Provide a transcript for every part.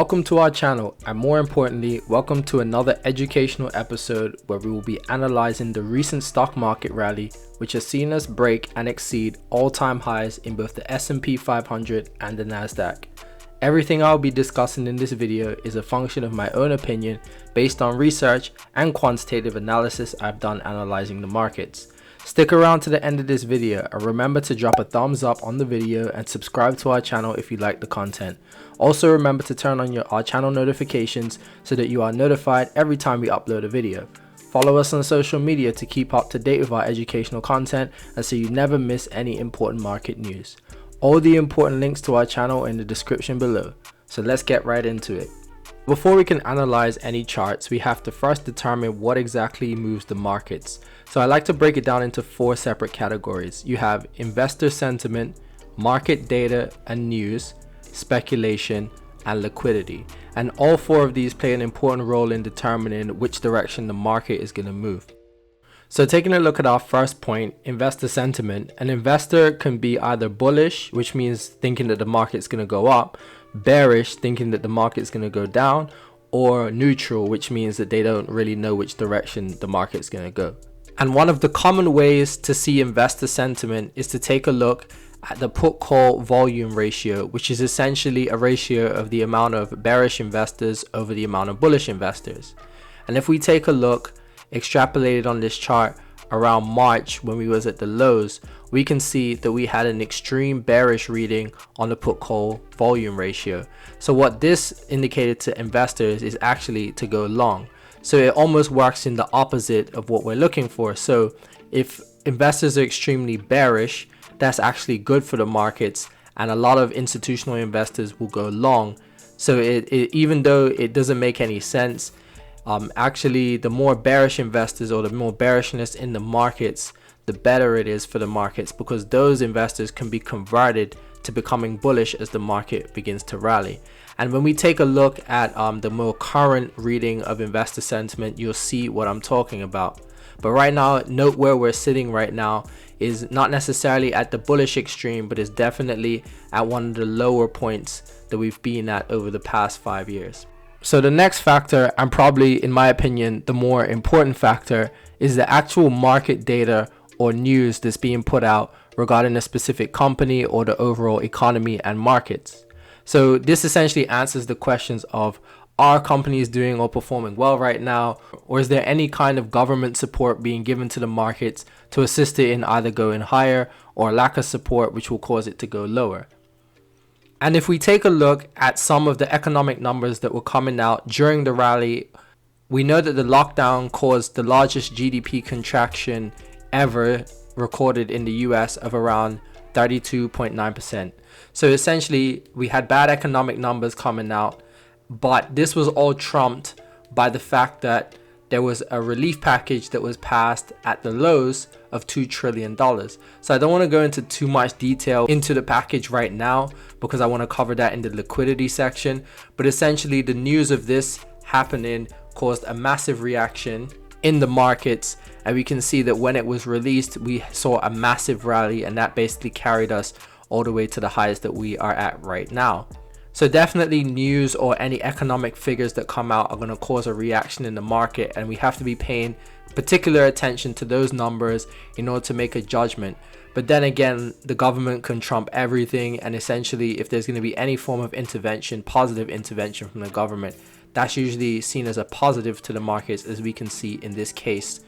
Welcome to our channel, and more importantly, welcome to another educational episode where we will be analyzing the recent stock market rally, which has seen us break and exceed all-time highs in both the S&P 500 and the Nasdaq. Everything I'll be discussing in this video is a function of my own opinion based on research and quantitative analysis I've done analyzing the markets. Stick around to the end of this video and remember to drop a thumbs up on the video and subscribe to our channel if you like the content. Also remember to turn on our channel notifications so that you are notified every time we upload a video. Follow us on social media to keep up to date with our educational content and so you never miss any important market news. All the important links to our channel are in the description below. So let's get right into it. Before we can analyze any charts, we have to first determine what exactly moves the markets. So I like to break it down into four separate categories. You have investor sentiment, market data and news, speculation, and liquidity. And all four of these play an important role in determining which direction the market is going to move. So taking a look at our first point, investor sentiment, an investor can be either bullish, which means thinking that the market's going to go up, bearish, thinking that the market's going to go down, or neutral, which means that they don't really know which direction the market's going to go. And one of the common ways to see investor sentiment is to take a look at the put-call volume ratio, which is essentially a ratio of the amount of bearish investors over the amount of bullish investors. And if we take a look extrapolated on this chart around March when we was at the lows, we can see that we had an extreme bearish reading on the put-call volume ratio. So what this indicated to investors is actually to go long. So it almost works in the opposite of what we're looking for. So if investors are extremely bearish, that's actually good for the markets, and a lot of institutional investors will go long. So even though it doesn't make any sense, actually the more bearish investors or the more bearishness in the markets, the better it is for the markets, because those investors can be converted to becoming bullish as the market begins to rally. And when we take a look at the more current reading of investor sentiment, you'll see what I'm talking about. But right now, note where we're sitting right now is not necessarily at the bullish extreme, but is definitely at one of the lower points that we've been at over the past 5 years. So the next factor, and probably in my opinion the more important factor, is the actual market data or news that's being put out regarding a specific company or the overall economy and markets. So this essentially answers the questions of, are companies doing or performing well right now, or is there any kind of government support being given to the markets to assist it in either going higher, or lack of support which will cause it to go lower. And if we take a look at some of the economic numbers that were coming out during the rally, we know that the lockdown caused the largest GDP contraction ever recorded in the US of around 32.9%. So essentially we had bad economic numbers coming out, but this was all trumped by the fact that there was a relief package that was passed at the lows of $2 trillion. So I don't want to go into too much detail into the package right now because I want to cover that in the liquidity section. But essentially the news of this happening caused a massive reaction in the markets, and we can see that when it was released we saw a massive rally, and that basically carried us all the way to the highs that we are at right now. So definitely news or any economic figures that come out are going to cause a reaction in the market, and we have to be paying particular attention to those numbers in order to make a judgment. But then again, the government can trump everything, and essentially if there's going to be any form of intervention, positive intervention from the government, that's usually seen as a positive to the markets, as we can see in this case.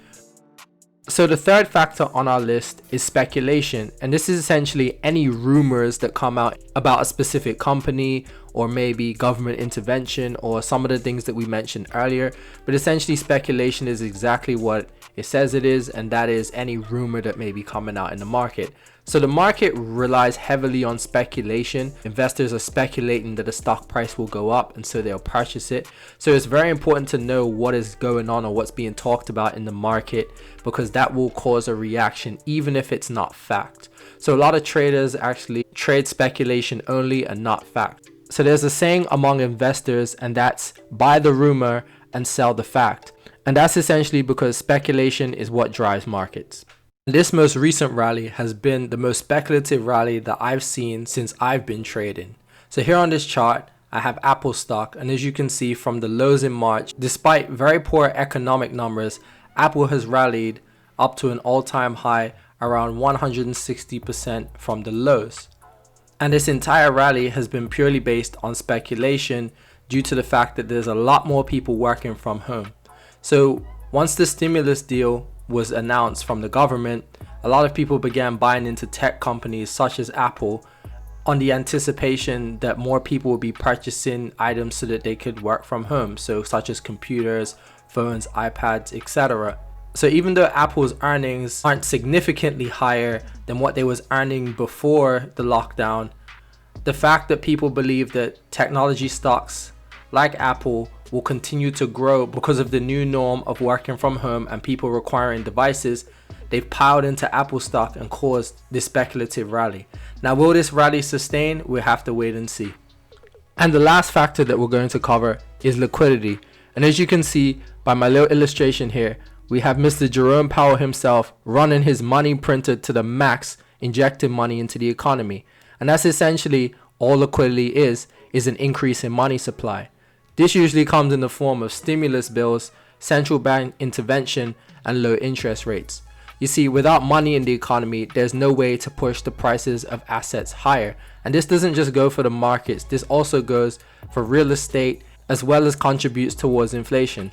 So the third factor on our list is speculation, and this is essentially any rumors that come out about a specific company or maybe government intervention or some of the things that we mentioned earlier. But essentially speculation is exactly what it says it is, and that is any rumor that may be coming out in the market. So the market relies heavily on speculation. Investors are speculating that the stock price will go up, and so they'll purchase it. So it's very important to know what is going on or what's being talked about in the market, because that will cause a reaction even if it's not fact. So a lot of traders actually trade speculation only and not fact. So there's a saying among investors, and that's buy the rumor and sell the fact. And that's essentially because speculation is what drives markets. This most recent rally has been the most speculative rally that I've seen since I've been trading. So here on this chart, I have Apple stock, and as you can see from the lows in March, despite very poor economic numbers, Apple has rallied up to an all-time high around 160% from the lows. And this entire rally has been purely based on speculation due to the fact that there's a lot more people working from home. So once the stimulus deal was announced from the government, a lot of people began buying into tech companies such as Apple on the anticipation that more people would be purchasing items so that they could work from home, so such as computers, phones, iPads, etc. So even though Apple's earnings aren't significantly higher than what they was earning before the lockdown, the fact that people believe that technology stocks like Apple will continue to grow because of the new norm of working from home and people requiring devices, they've piled into Apple stock and caused this speculative rally. Now, will this rally sustain? We'll have to wait and see. And the last factor that we're going to cover is liquidity. And as you can see by my little illustration here, we have Mr. Jerome Powell himself running his money printer to the max, injecting money into the economy. And that's essentially all liquidity is an increase in money supply. This usually comes in the form of stimulus bills, central bank intervention, and low interest rates. You see, without money in the economy, there's no way to push the prices of assets higher. And this doesn't just go for the markets, this also goes for real estate as well as contributes towards inflation.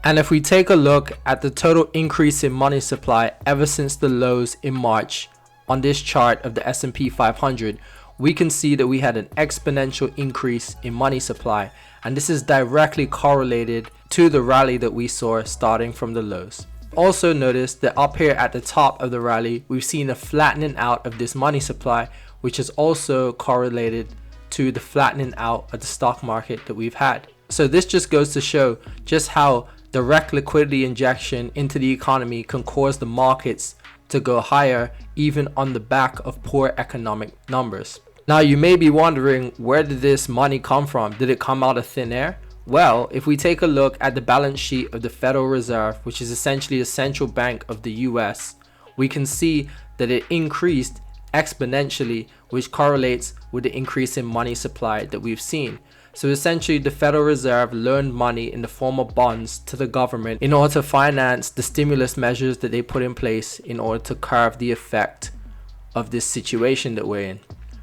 And if we take a look at the total increase in money supply ever since the lows in March on this chart of the S&P 500, we can see that we had an exponential increase in money supply, and this is directly correlated to the rally that we saw starting from the lows. Also notice that up here at the top of the rally, we've seen a flattening out of this money supply, which is also correlated to the flattening out of the stock market that we've had. So this just goes to show just how direct liquidity injection into the economy can cause the markets to go higher even on the back of poor economic numbers. Now you may be wondering, where did this money come from? Did it come out of thin air? Well, if we take a look at the balance sheet of the Federal Reserve, which is essentially the central bank of the US, we can see that it increased exponentially, which correlates with the increase in money supply that we've seen. So essentially the Federal Reserve loaned money in the form of bonds to the government in order to finance the stimulus measures that they put in place in order to curb the effect of this situation that we're in.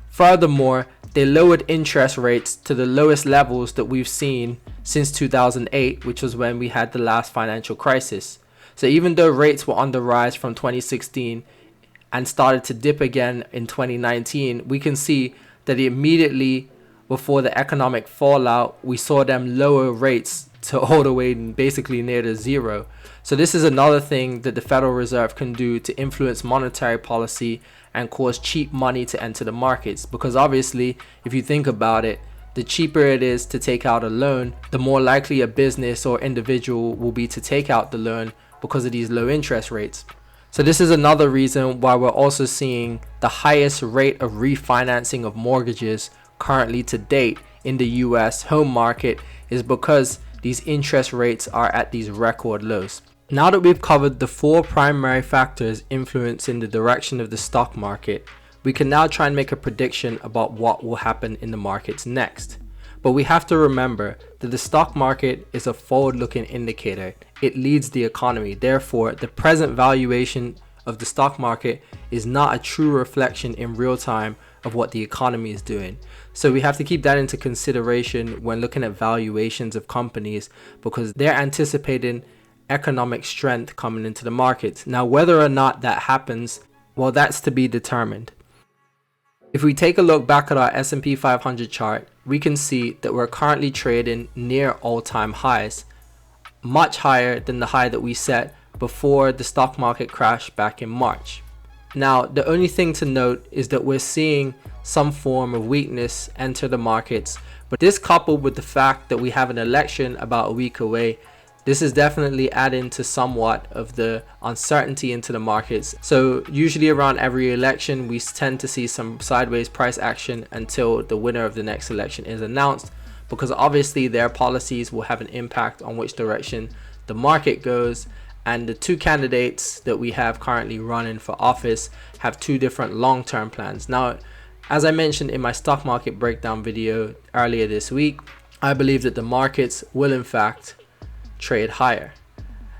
Furthermore, they lowered interest rates to the lowest levels that we've seen since 2008, which was when we had the last financial crisis. So even though rates were on the rise from 2016 and started to dip again in 2019, we can see that immediately before the economic fallout, we saw them lower rates to all the way basically near to zero. So this is another thing that the Federal Reserve can do to influence monetary policy and cause cheap money to enter the markets. Because obviously, if you think about it, the cheaper it is to take out a loan, the more likely a business or individual will be to take out the loan because of these low interest rates. So this is another reason why we're also seeing the highest rate of refinancing of mortgages currently to date in the US home market, is because these interest rates are at these record lows. Now that we've covered the four primary factors influencing the direction of the stock market, we can now try and make a prediction about what will happen in the markets next. But we have to remember that the stock market is a forward-looking indicator. It leads the economy. Therefore, the present valuation of the stock market is not a true reflection in real time of what the economy is doing. So we have to keep that into consideration when looking at valuations of companies, because they're anticipating economic strength coming into the markets. Now, whether or not that happens, well, that's to be determined. If we take a look back at our S&P 500 chart, we can see that we're currently trading near all-time highs, much higher than the high that we set before the stock market crashed back in March. Now, the only thing to note is that we're seeing some form of weakness enter the markets, but this, coupled with the fact that we have an election about a week away, this is definitely adding to somewhat of the uncertainty into the markets. So usually around every election, we tend to see some sideways price action until the winner of the next election is announced, because obviously their policies will have an impact on which direction the market goes. And the two candidates that we have currently running for office have two different long-term plans. Now, As I mentioned in my stock market breakdown video earlier this week, I believe that the markets will in fact trade higher.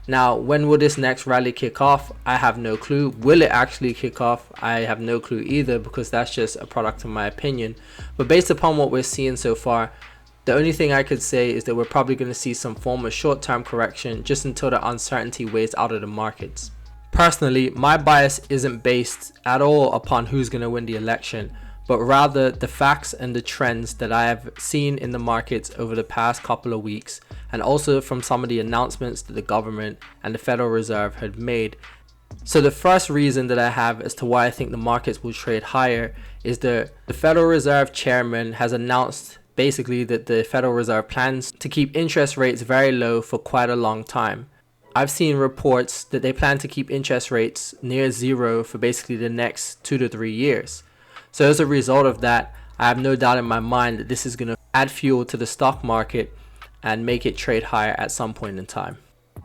Now, when will this next rally kick off? I have no clue. Will it actually kick off? I have no clue either, because that's just a product of my opinion. But based upon what we're seeing so far, the only thing I could say is that we're probably going to see some form of short-term correction just until the uncertainty weighs out of the markets. Personally, my bias isn't based at all upon who's going to win the election, but rather the facts and the trends that I have seen in the markets over the past couple of weeks, and also from some of the announcements that the government and the Federal Reserve had made. So the first reason that I have as to why I think the markets will trade higher is that the Federal Reserve chairman has announced basically that the Federal Reserve plans to keep interest rates very low for quite a long time. I've seen reports that they plan to keep interest rates near zero for basically the next 2 to 3 years. So as a result of that, I have no doubt in my mind that this is going to add fuel to the stock market and make it trade higher at some point in time.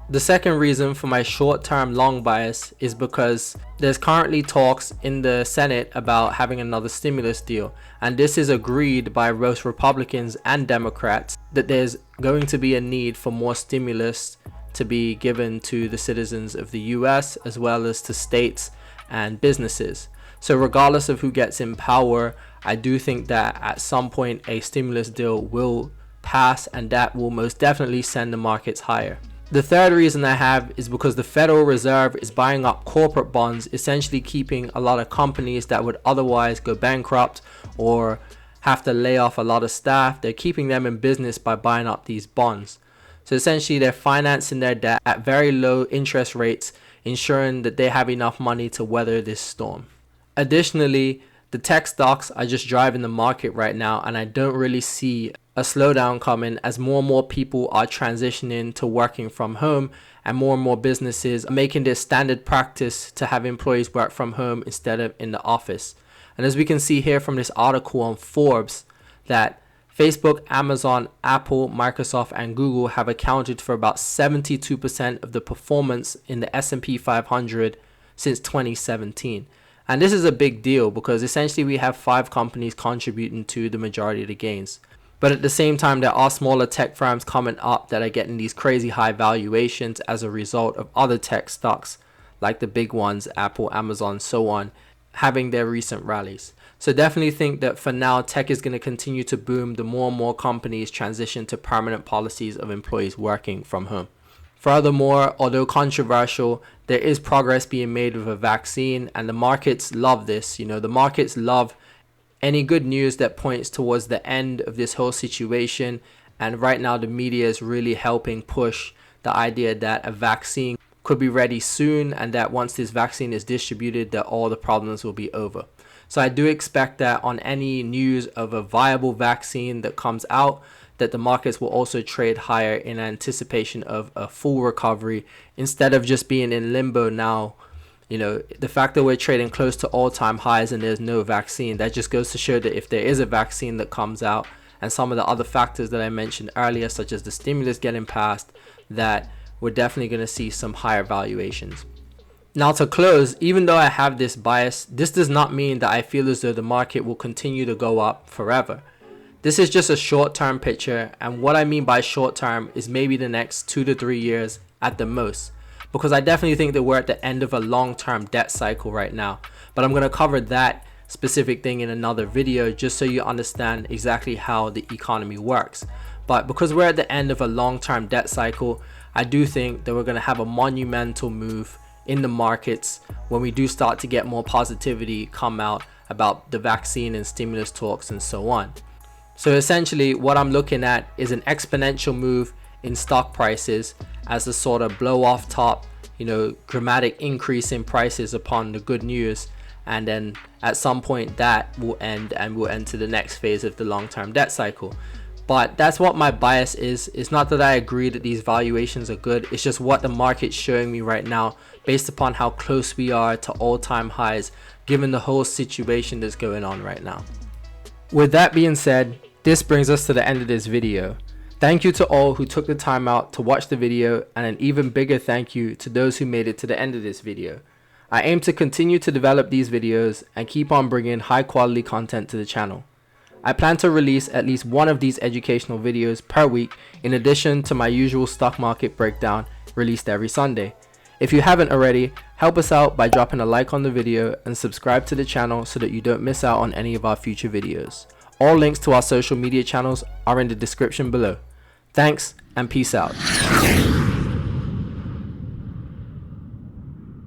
The second reason for my short-term long bias is because there's currently talks in the Senate about having another stimulus deal, and this is agreed by both Republicans and Democrats that there's going to be a need for more stimulus to be given to the citizens of the US as well as to states and businesses. So regardless of who gets in power, I do think that at some point a stimulus deal will pass, and that will most definitely send the markets higher. The third reason I have is because the Federal Reserve is buying up corporate bonds, essentially keeping a lot of companies that would otherwise go bankrupt or have to lay off a lot of staff. They're keeping them in business by buying up these bonds. So essentially they're financing their debt at very low interest rates, ensuring that they have enough money to weather this storm. Additionally, the tech stocks are just driving the market right now, and I don't really see a slowdown coming as more and more people are transitioning to working from home, and more businesses are making this standard practice to have employees work from home instead of in the office. And as we can see here from this article on Forbes, that Facebook, Amazon, Apple, Microsoft, and Google have accounted for about 72% of the performance in the S&P 500 since 2017. And this is a big deal because essentially we have 5 companies contributing to the majority of the gains. But at the same time, there are smaller tech firms coming up that are getting these crazy high valuations as a result of other tech stocks, like the big ones, Apple, Amazon, so on, having their recent rallies. So definitely think that for now, tech is going to continue to boom the more and more companies transition to permanent policies of employees working from home. Furthermore, although controversial, there is progress being made with a vaccine, and the markets love this. The markets love any good news that points towards the end of this whole situation. And right now, the media is really helping push the idea that a vaccine could be ready soon, and that once this vaccine is distributed, that all the problems will be over. So I do expect that on any news of a viable vaccine that comes out, that the markets will also trade higher in anticipation of a full recovery instead of just being in limbo now. The fact that we're trading close to all-time highs and there's no vaccine, that just goes to show that if there is a vaccine that comes out and some of the other factors that I mentioned earlier, such as the stimulus getting passed, that we're definitely going to see some higher valuations. Now to close, even though I have this bias, this does not mean that I feel as though the market will continue to go up forever. This is just a short-term picture, and what I mean by short-term is maybe the next 2 to 3 years at the most, because I definitely think that we're at the end of a long-term debt cycle right now. But I'm going to cover that specific thing in another video just so you understand exactly how the economy works. But because we're at the end of a long-term debt cycle, I do think that we're going to have a monumental move in the markets when we do start to get more positivity come out about the vaccine and stimulus talks and so on. So essentially what I'm looking at is an exponential move in stock prices as a sort of blow off top, dramatic increase in prices upon the good news, and then at some point that will end and we'll enter the next phase of the long-term debt cycle. But that's what my bias is. It's not that I agree that these valuations are good, it's just what the market's showing me right now based upon how close we are to all-time highs given the whole situation that's going on right now. With that being said, this brings us to the end of this video. Thank you to all who took the time out to watch the video, and an even bigger thank you to those who made it to the end of this video. I aim to continue to develop these videos and keep on bringing high quality content to the channel. I plan to release at least one of these educational videos per week in addition to my usual stock market breakdown released every Sunday. If you haven't already, help us out by dropping a like on the video and subscribe to the channel so that you don't miss out on any of our future videos. All links to our social media channels are in the description below. Thanks and peace out.